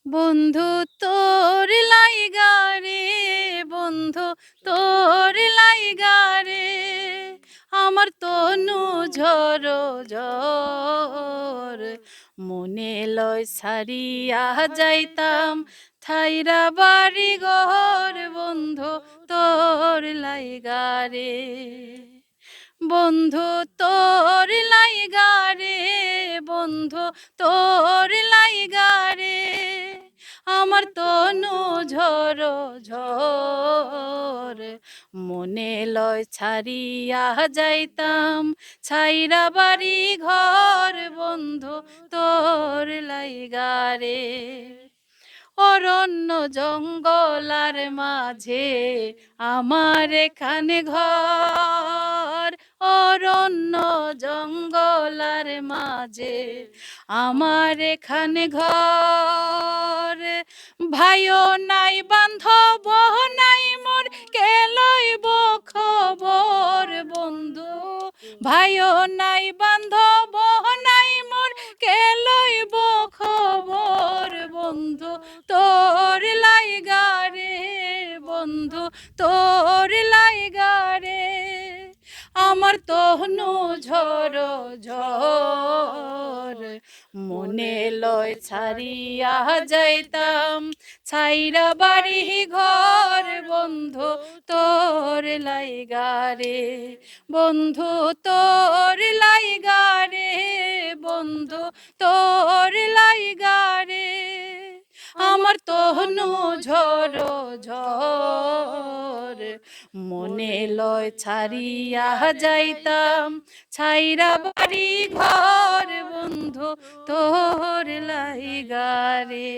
বন্ধু তোর লাইগা রে, বন্ধু তোর লাইগা রে, আমার তনু ঝরো ঝর। মনে লয় ছাড়িয়া যাইতাম ঠাইরা বাড়ি ঘর, বন্ধু তোর লাইগা রে। বন্ধু তোর লাইগা রে, বন্ধু তোর লাইগা রে, আমার তনু ঝরো ঝর। মনে লয় ছাড়িয়া যাইতাম ছাইরা বাড়ি ঘর, বন্ধু তোর লাইগা রে। অরণ্য জঙ্গলার মাঝে আমার এখানে ঘর, অরণ্য জঙ্গলার মাঝে আমার এখানে ঘর। ভাইও নাই বান্ধব নাই মোর, কে লইব খবর বন্ধু। ভাইও নাই বান্ধব নাই মোর, কে লইব খবর বন্ধু তোর লাইগা রে, বন্ধু তোর লাইগা রে, আমার তনু ঝরো ঝর। মনে লয় ছাড়িয়া যাইতাম ছাইরা বাড়ি ঘর, বন্ধু তোর লাইগা রে, বন্ধু তোর লাইগা রে, বন্ধু তোর লাইগা রে, আমার তনু ঝরো ঝর। মনে লয় ছাড়িয়া যাইতাম ছাইরা বাড়ি ঘর, বন্ধু তোর লাইগা রে।